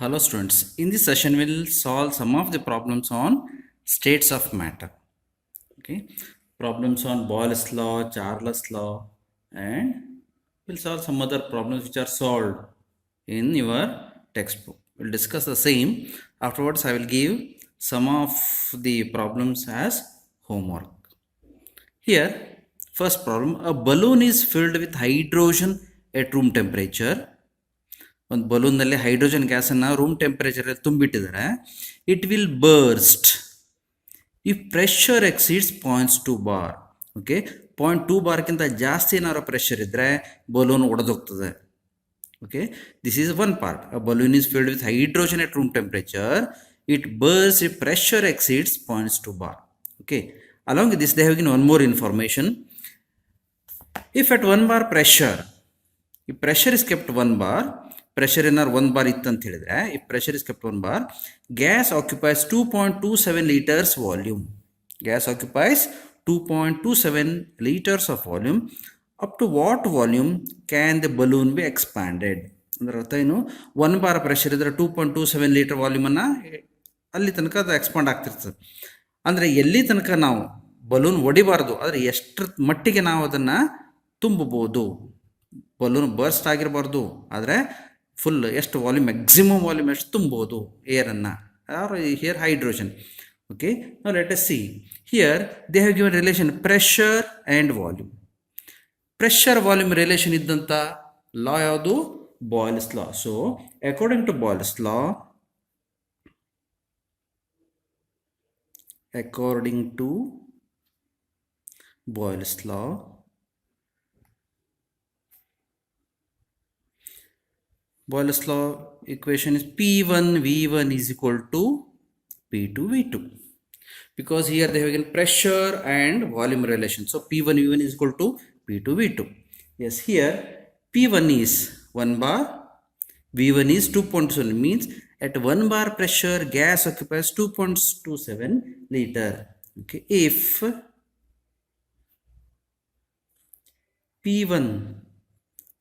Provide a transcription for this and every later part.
Hello students, in this session we'll solve some of the problems on states of matter. Okay, problems on Boyle's law, Charles law, and we'll solve some other problems which are solved in your textbook. We'll discuss the same. Afterwards, I will give some of the problems as homework. Here, first problem, a balloon is filled with hydrogen at room temperature. ಒಂದು ಬಲೂನ್ನಲ್ಲಿ hydrogen ಗ್ಯಾಸನ್ನು room ಟೆಂಪರೇಚರಲ್ಲಿ ತುಂಬಿಟ್ಟಿದ್ದಾರೆ. It will burst if pressure exceeds 0.2 bar. Okay, 0.2 ಬಾರ್ಗಿಂತ ಜಾಸ್ತಿ ಏನಾದ್ರು pressure ಇದ್ದರೆ balloon ಒಡೆದೋಗ್ತದೆ. Okay, this is one part. A balloon is filled with hydrogen at room temperature. It burst if pressure exceeds 0.2 bar. Okay, along with this they have given one more information. If at 1 bar pressure, if pressure is kept 1 bar, pressure ಏನಾರು 1 bar ಇತ್ತು ಅಂತ ಹೇಳಿದ್ರೆ, if pressure is kept 1 bar, gas occupies 2.27 liters volume. Gas occupies 2.27 liters of volume. Up to what volume can the balloon be expanded? ಅಂದ್ರೆ ಅರ್ಥ ಏನು, 1 bar pressure ಇದ್ರೆ 2.27 litre ವಾಲ್ಯೂಮನ್ನು ಅಲ್ಲಿ ತನಕ ಅದು ಎಕ್ಸ್ಪಾಂಡ್ ಆಗ್ತಿರ್ತದೆ. ಅಂದರೆ ಎಲ್ಲಿ ತನಕ ನಾವು ಬಲೂನ್ ಹೊಡಿಬಾರ್ದು, ಆದರೆ ಎಷ್ಟರ ಮಟ್ಟಿಗೆ ನಾವು ಅದನ್ನು ತುಂಬಬಹುದು. ಬಲೂನ್ ಬರ್ಸ್ಟ್ ಆಗಿರಬಾರ್ದು, ಆದರೆ ಫುಲ್ ಎಷ್ಟು ವಾಲ್ಯೂಮ್, ಮ್ಯಾಕ್ಸಿಮಮ್ ವಾಲ್ಯೂಮ್ ಎಷ್ಟು ತುಂಬೋದು ಏರನ್ನು, ಆರ್ ಹಿಯರ್ ಹೈಡ್ರೋಜನ್. ಓಕೆ, ನಾವು let us see here they have given relation pressure and volume. Pressure volume relation ಇದ್ದಂಥ ಲಾ ಯಾವುದು? Boyle's law. So according to Boyle's law, according to Boyle's law, Boyle's law equation is P1 V1 is equal to P2 V2, because here they have given pressure and volume relation. So P1 V1 is equal to P2 V2. Yes, here P1 is 1 bar, V1 is 2.7, means at 1 bar pressure gas occupies 2.27 liter. Okay, if P1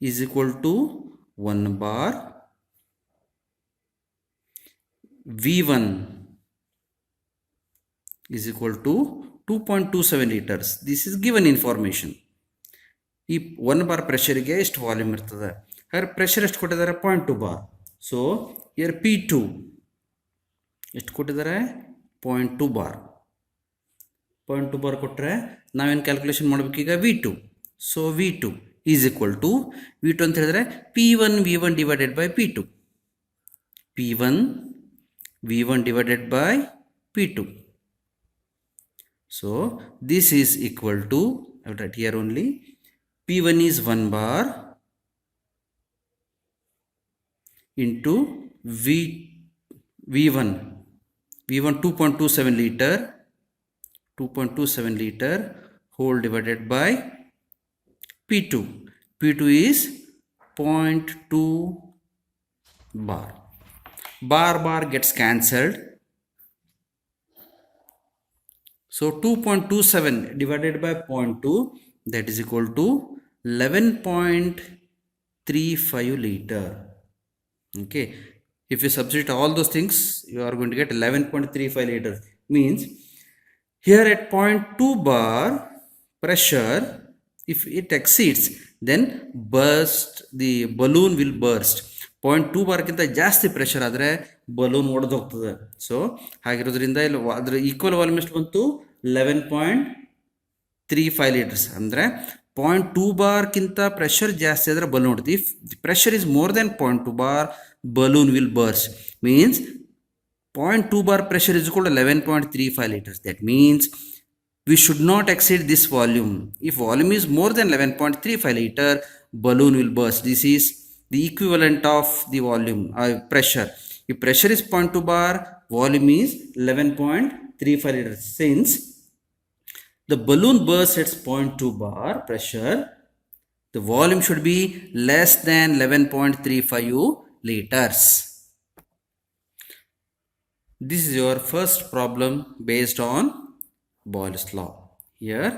is equal to 1 bar, V1 is equal to 2.27 liters. This is given information. ಈ 1 bar ಪ್ರೆಷರಿಗೆ ಎಷ್ಟು volume ಇರ್ತದೆ, ಹಾಗಾದ್ರೆ pressure ಎಷ್ಟು ಕೊಟ್ಟಿದ್ದಾರೆ? 0.2 bar. So here P2 ಎಷ್ಟು ಕೊಟ್ಟಿದ್ದಾರೆ? 0.2 bar. 0.2 bar ಕೊಟ್ಟರೆ ನಾವೇನು ಕ್ಯಾಲ್ಕುಲೇಷನ್ ಮಾಡಬೇಕೀಗ? V2. So V2 is equal to V2 ಅಂತ ಹೇಳಿದ್ರೆ P1 V1 divided by P2. P1 V1 divided by P2. So this is equal to, I will write here only, P1 is 1 bar into V1 2.27 liter, 2.27 liter whole divided by P2. P2 is 0.2 bar. Bar gets cancelled. So 2.27 divided by 0.2, that is equal to 11.35 liter. Okay, if you substitute all those things, you are going to get 11.35 liters. Means here at 0.2 bar pressure, if it exceeds, then the balloon will burst. 0.2 ಬಾರ್ಗಿಂತ ಜಾಸ್ತಿ pressure ಆದರೆ balloon ಒಡೆದೋಗ್ತದೆ. So ಹಾಗಿರೋದ್ರಿಂದ ಇಲ್ಲಿ ಅದರ equal volume ಎಷ್ಟು ಬಂತು? 11.35 litres. ಅಂದರೆ 0.2 ಬಾರ್ಗಿಂತ pressure ಜಾಸ್ತಿ ಆದರೆ ಬಲೂನ್ ಹೊಡೆದು, if pressure is more than 0.2 bar balloon will burst. Means 0.2 bar pressure is equal to 11.35 liters. That means we should not exceed this volume. If volume is more than 11.35 liter, balloon will burst. This is the equivalent of the volume pressure. If pressure is 0.2 bar, volume is 11.35 liters. Since the balloon bursts at 0.2 bar pressure, the volume should be less than 11.35 liters. This is your first problem based on Boyle's law. Here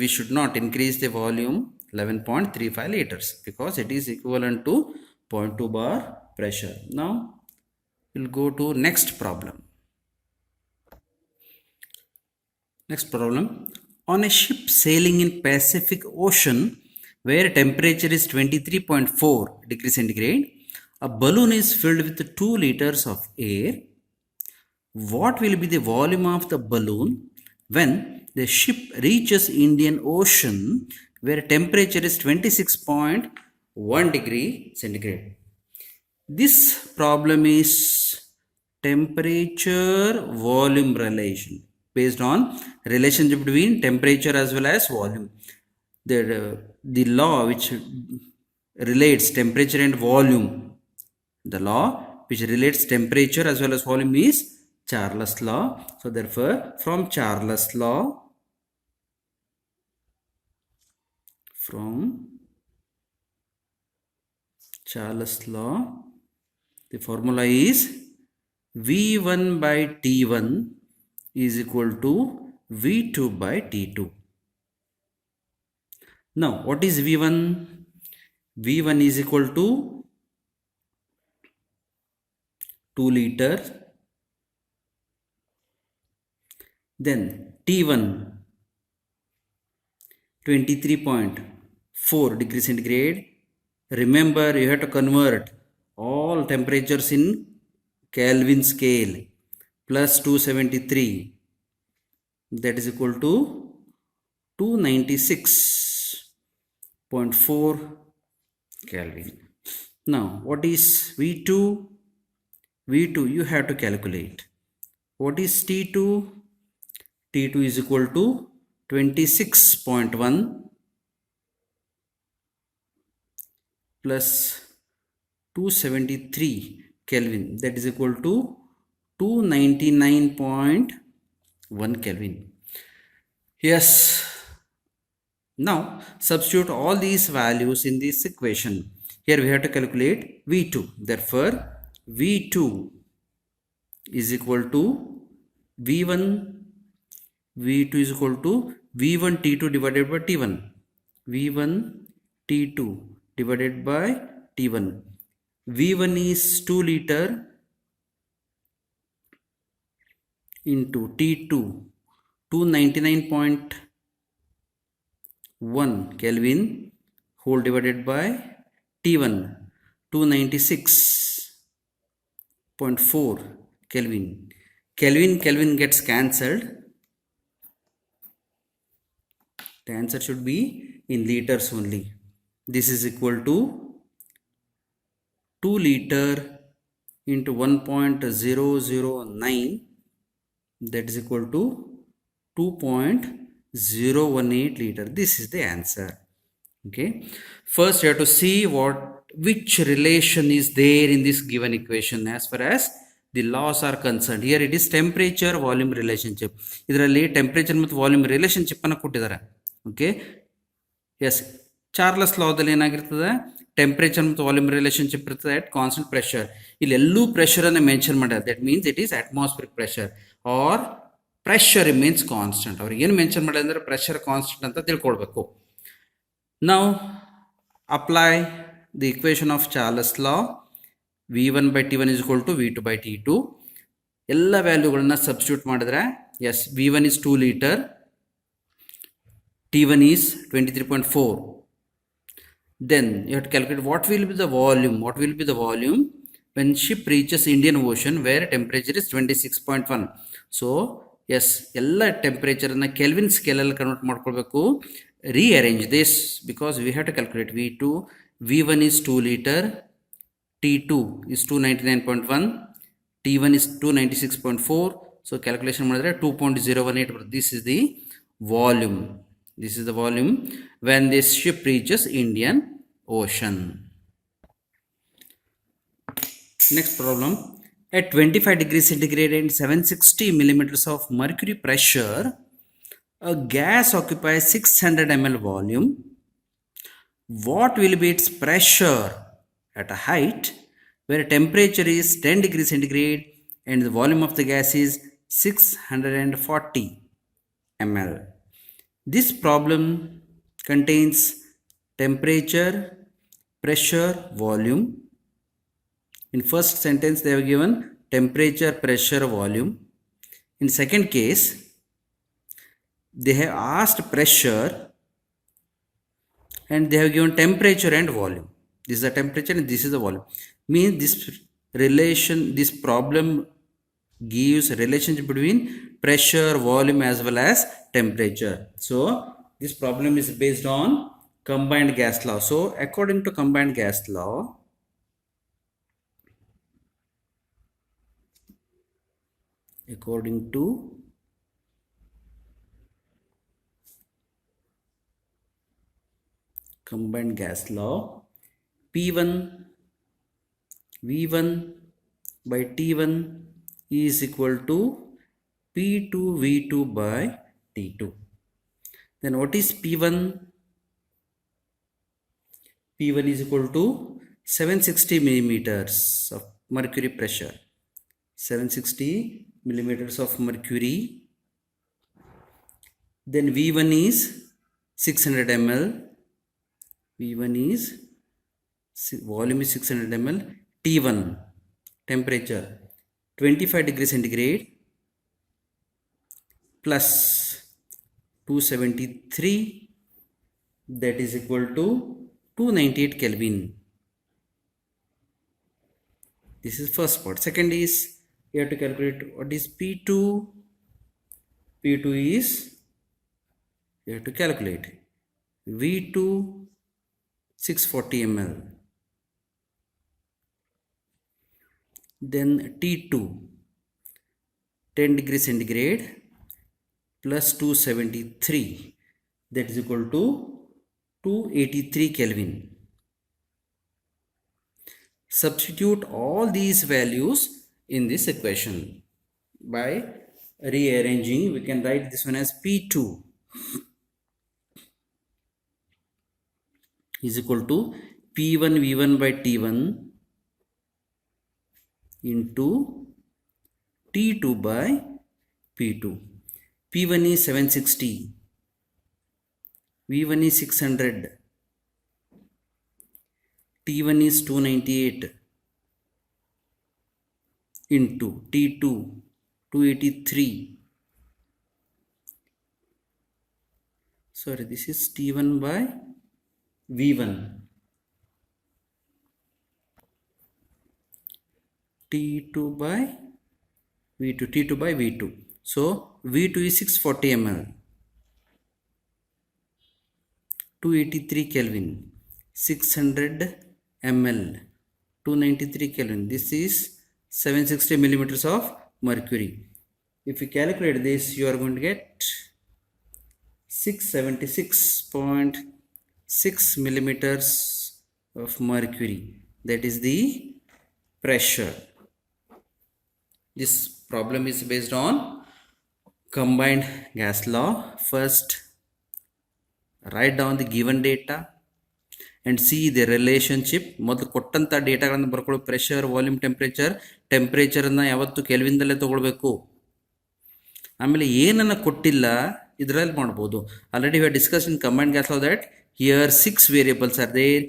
we should not increase the volume 11.35 liters because it is equivalent to 0.2 bar pressure. Now We'll go to next problem. Next problem. On a ship sailing in Pacific Ocean where temperature is 23.4 degrees centigrade, a balloon is filled with 2 liters of air. What will be the volume of the balloon when the ship reaches Indian Ocean where temperature is 26.1 degree centigrade? This problem is temperature volume relation based on relationship between temperature as well as volume. The law which relates temperature and volume, the law which relates temperature as well as volume is Charles law. So therefore, from Charles law, the formula is V1 by T1 is equal to V2 by T2. Now, what is V1? V1 is equal to 2 liters. Then T1 23.4 degree centigrade. Remember, you have to convert all temperatures in Kelvin scale. Plus 273, that is equal to 296.4 Kelvin. Now, what is V2? V2 you have to calculate. What is T2? T2 is equal to 26.1 plus 273 Kelvin, that is equal to 299.1 Kelvin. Yes. Now substitute all these values in this equation. Here we have to calculate V2. Therefore, V2 is equal to V1. V2 is equal to V1 T2 divided by T1. V1 T2 divided by T1. V1 is 2 liter into T2, 299.1 Kelvin whole divided by T1, 296.4 Kelvin. Kelvin gets cancelled. The answer should be in liters only. This is equal to 2 liter into 1.009, that is equal to 2.018 liter. This is the answer. Okay. First, you have to see which relation is there in this given equation as far as the laws are concerned. Here it is temperature volume relationship. ಇದರಲ್ಲಿ temperature ಮತ್ತು volume relationship ಅನ್ನು ಕೊಟ್ಟಿದ್ದಾರೆ. Okay. Yes. Charles ಲಾದಲ್ಲಿ ಏನಾಗಿರ್ತದೆ, temperature ಮತ್ತು volume relationship ಇರ್ತದೆ at constant pressure. ಇಲ್ಲಿ ಎಲ್ಲೂ ಪ್ರೆಷರ್ ಅನ್ನು ಮೆನ್ಷನ್ ಮಾಡ್ಯಾರ. That means it is atmospheric pressure or pressure means constant. ಅವ್ರಿಗೆ ಏನು ಮೆನ್ಷನ್ ಮಾಡಿದ್ರೆ ಅಂದರೆ ಪ್ರೆಷರ್ ಕಾನ್ಸ್ಟೆಂಟ್ ಅಂತ ತಿಳ್ಕೊಳ್ಬೇಕು. ನಾವು apply the equation of Charles law. V1 by T1 is equal to V2 by T2. ಎಲ್ಲ ವ್ಯಾಲ್ಯೂಗಳನ್ನ ಸಬ್ಸ್ಟಿಟ್ಯೂಟ್ ಮಾಡಿದ್ರೆ, S, V1 is 2 liter, T1 is 23.4. Then you have to calculate what will be the volume. What will be the volume when ship reaches Indian Ocean where temperature is 26.1. So yes, ಎಲ್ಲ temperature ಅನ್ನ Kelvin scale ಅಲ್ಲಿ convert ಮಾಡ್ಕೊಳ್ಬೇಕು. Rearrange this because we have to calculate V2. V1 is 2 liter, T2 is 299.1, T1 is 296.4. So calculation ಮಾಡಿದ್ರೆ 2.018. This is the volume. This is the volume when this ship reaches Indian Ocean. Next problem. At 25 degrees centigrade and 760 millimeters of mercury pressure, a gas occupies 600 ml volume. What will be its pressure at a height where temperature is 10 degrees centigrade and the volume of the gas is 640 ml? This problem contains temperature, pressure, volume. In first sentence they have given temperature, pressure, volume. In second case, they have asked pressure and they have given temperature and volume. This is the temperature and this is the volume. Means this problem gives relationship between pressure, volume as well as temperature. So this problem is based on combined gas law. So according to combined gas law, combined gas law, P1 V1 by T1 is equal to P2 V2 by T2. Then what is P1? P1 is equal to 760 millimeters of mercury pressure. 760 millimeters of mercury. Then V1 is 600 ml. V1 is volume is 600 ml. T1 temperature 25 degrees centigrade plus 273, that is equal to 298 Kelvin. This is first part. Second is you have to calculate what is P2. P2 is you have to calculate V2 640 ml. Then T2 10 degrees centigrade plus 273, that is equal to 283 Kelvin. Substitute all these values in this equation. By rearranging, we can write this one as P2 is equal to P1 V1 by T1 into T2 by P2. P1 is 760, V1 is 600, T1 is 298 into T2 283. Sorry, this is T1 by V1. T2 by V2, T2 by V2. So V2 is 640 ml, 283 Kelvin, 600 ml, 293 Kelvin. This is 760 millimeters of mercury. If you calculate this, you are going to get 676.6 millimeters of mercury. That is the pressure. This problem is based on combined gas law. First, write down the given data and see the relationship. ಮೊದಲು ಕೊಟ್ಟಂತ ಡೇಟಾಗಳನ್ನು ಬರ್ಕೊಳ್ಳೋ pressure, volume, ಟೆಂಪ್ರೇಚರನ್ನು ಯಾವತ್ತು ಕೆಲ್ವಿನ್ದಲ್ಲೇ ತಗೊಳ್ಬೇಕು. ಆಮೇಲೆ ಏನನ್ನು ಕೊಟ್ಟಿಲ್ಲ ಇದರಲ್ಲಿ ಮಾಡ್ಬೋದು. Already we have discuss in combined gas law that here 6 variables are there.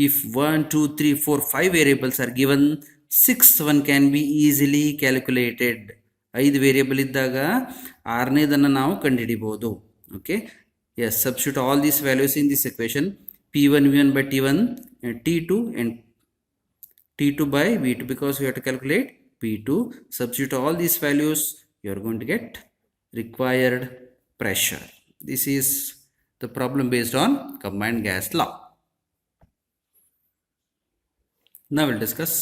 If 1 2 3 4 5 variables are given, 6th one can be easily calculated. 5 variable ಇದ್ದಾಗ 6ನೇದನ್ನು ನಾವು ಕಂಡುಹಿಡಿಬಹುದು. Okay, yes, substitute all these values in this equation. P1 V1 by T1 and T2 and T2 by V2, because we have to calculate P2. Substitute all these values, you are going to get required pressure. This is the problem based on combined gas law. Now we'll discuss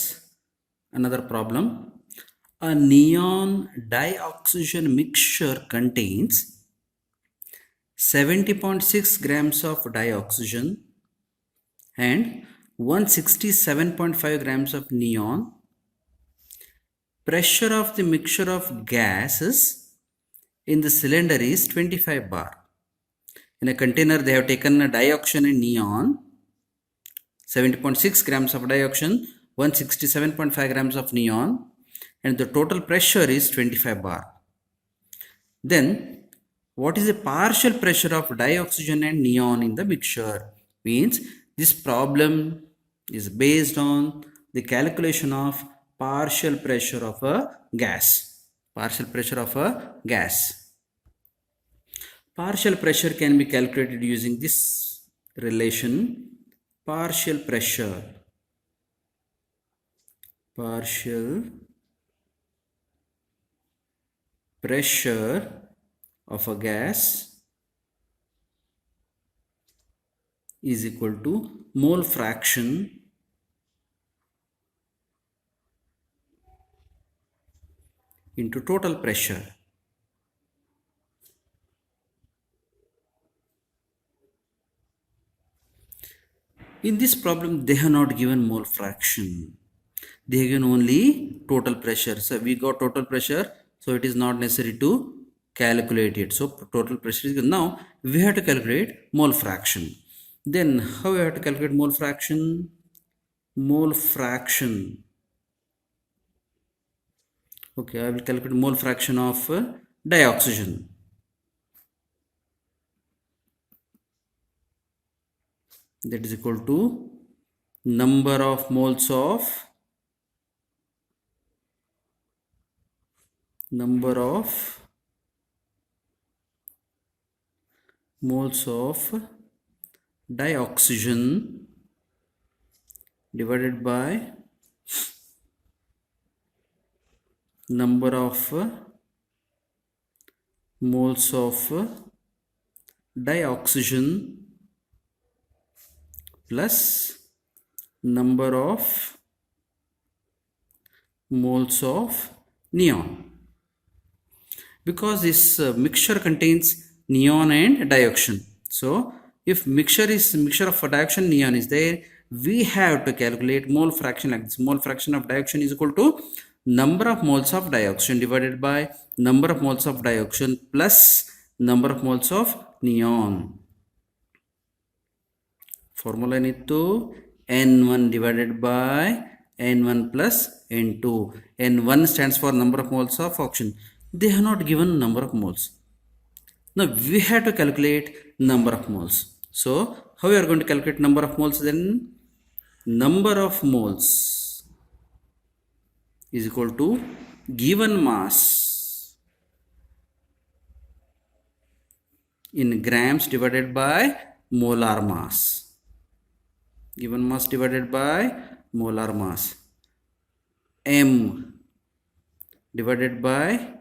another problem. A neon dioxygen mixture contains 70.6 grams of dioxygen and 167.5 grams of neon. Pressure of the mixture of gases in the cylinder is 25 bar. In a container they have taken a dioxygen and neon, 70.6 grams of dioxygen, 167.5 grams of neon, and the total pressure is 25 bar. Then what is the partial pressure of dioxygen and neon in the mixture? Means this problem is based on the calculation of partial pressure of a gas. Partial pressure of a gas. Partial pressure can be calculated using this relation. Partial pressure of a gas is equal to mole fraction into total pressure. In this problem, they have not given mole fraction. They have given only total pressure. So we got total pressure. So it is not necessary to calculate it. So total pressure is given. Now we have to calculate mole fraction. Then how we have to calculate mole fraction? Mole fraction. Okay, I will calculate mole fraction of dioxygen. That is equal to number of moles of dioxygen divided by number of moles of dioxygen plus number of moles of neon. Because this mixture contains neon and dioxin. So if mixture of dioxin neon is there, we have to calculate mole fraction like this. Mole fraction of dioxin is equal to number of moles of dioxin divided by number of moles of dioxin plus number of moles of neon. Formula into N1 divided by N1 plus N2. N1 stands for number of moles of oxygen. They have not given number of moles. Now we have to calculate number of moles. So how we are going to calculate number of moles then? Number of moles is equal to given mass in grams divided by molar mass. Given mass divided by molar mass. M divided by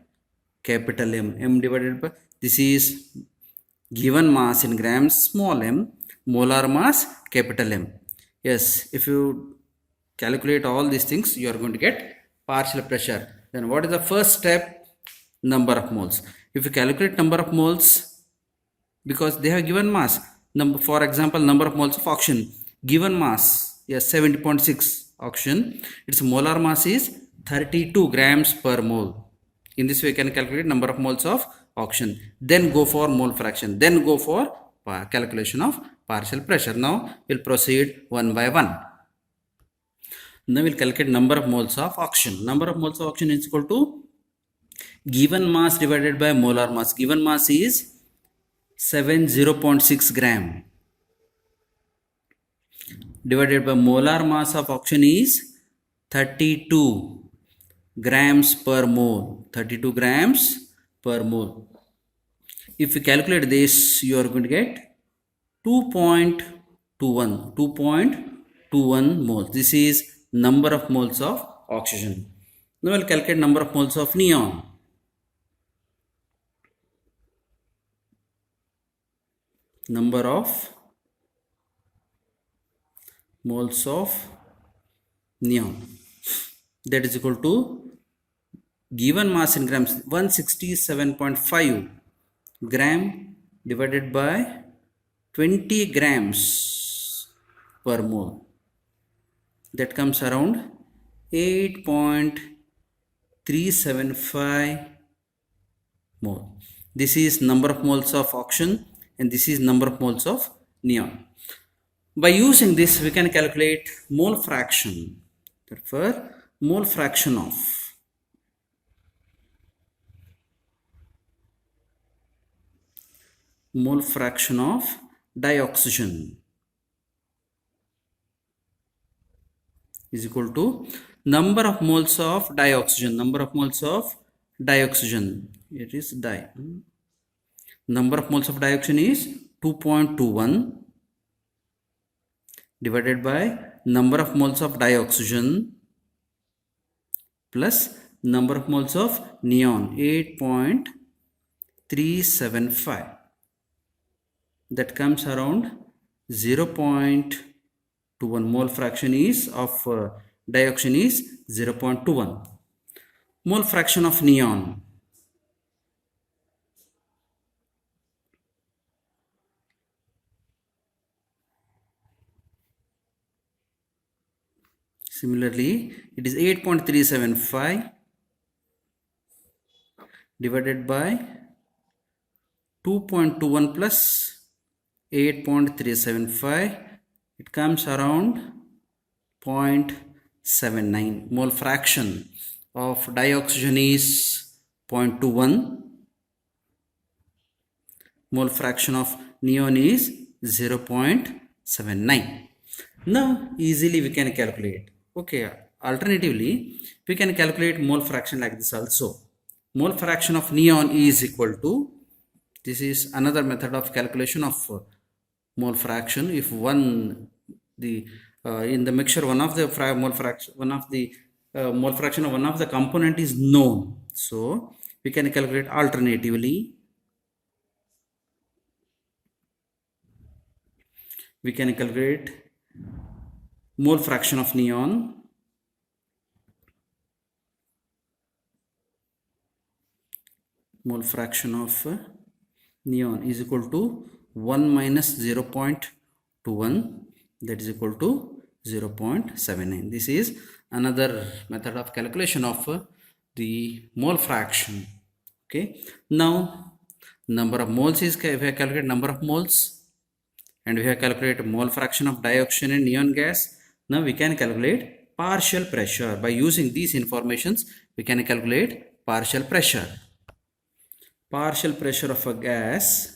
capital M. M divided by, this is given mass in grams, small m, molar mass, capital M. Yes, if you calculate all these things, you are going to get partial pressure. Then what is the first step? Number of moles. If you calculate number of moles, because they have given mass, for example, number of moles of oxygen, given mass, yes, 70.6 oxygen, its molar mass is 32 grams per mole. In this way, you can calculate number of moles of oxygen. Then go for mole fraction. Then go for calculation of partial pressure. Now, we'll proceed one by one. Now, we'll calculate number of moles of oxygen. Number of moles of oxygen is equal to given mass divided by molar mass. Given mass is 70.6 gram. Divided by molar mass of oxygen is 32 grams per mole. 32 grams per mole. If you calculate this, you are going to get 2.21 moles. This is number of moles of oxygen. Now we'll calculate number of moles of neon. Number of moles of neon. That is equal to given mass in grams 167.5 gram divided by 20 grams per mole. That comes around 8.375 mole. This is number of moles of oxygen and this is number of moles of neon. By using this, we can calculate mole fraction. Therefore, mole fraction of dioxygen is equal to number of moles of dioxygen, it is number of moles of dioxygen is 2.21 divided by number of moles of dioxygen plus number of moles of neon, 8.375. that comes around 0.21. Mole fraction is of dioxygen is 0.21. Mole fraction of neon, similarly it is 8.375 divided by 2.21 plus 8.375, it comes around 0.79. Mole fraction of dioxygen is 0.21. Mole fraction of neon is 0.79. Now easily we can calculate. Okay, alternatively we can calculate mole fraction like this also. Mole fraction of neon is equal to, this is another method of calculation of mole fraction. If in the mixture one of the mole fraction of one of the component is known, so we can calculate alternatively. We can calculate mole fraction of neon is equal to 1 minus 0.21, that is equal to 0.79. This is another method of calculation of the mole fraction. Okay, now number of moles is, we have calculated number of moles and we have calculated mole fraction of dioxygen and neon gas. Now we can calculate partial pressure. By using these informations we can calculate partial pressure. Partial pressure of a gas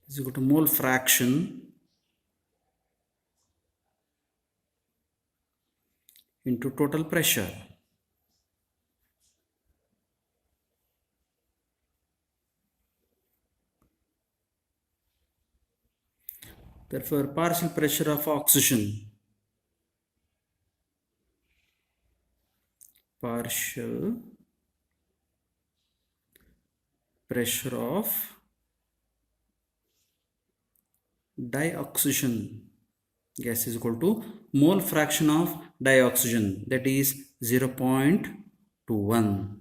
is equal to mole fraction into total pressure. Therefore, partial pressure of oxygen, partial pressure of dioxygen gas is equal to mole fraction of dioxygen, that is 0.21.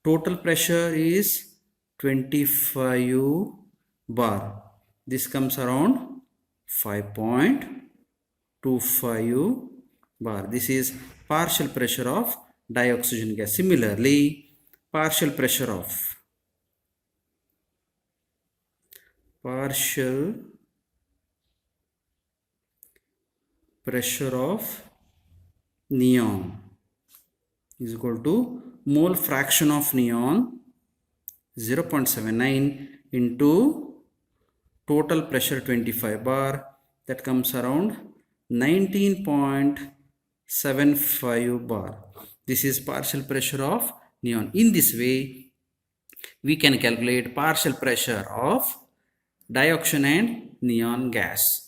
Total pressure is 25 bar. This comes around 5.25 bar. This is partial pressure of dioxygen gas. Similarly, partial pressure of neon is equal to mole fraction of neon 0.79 into total pressure 25 bar, that comes around 19.75 bar. This is partial pressure of neon. In this way we can calculate partial pressure of dioxygen and neon gas.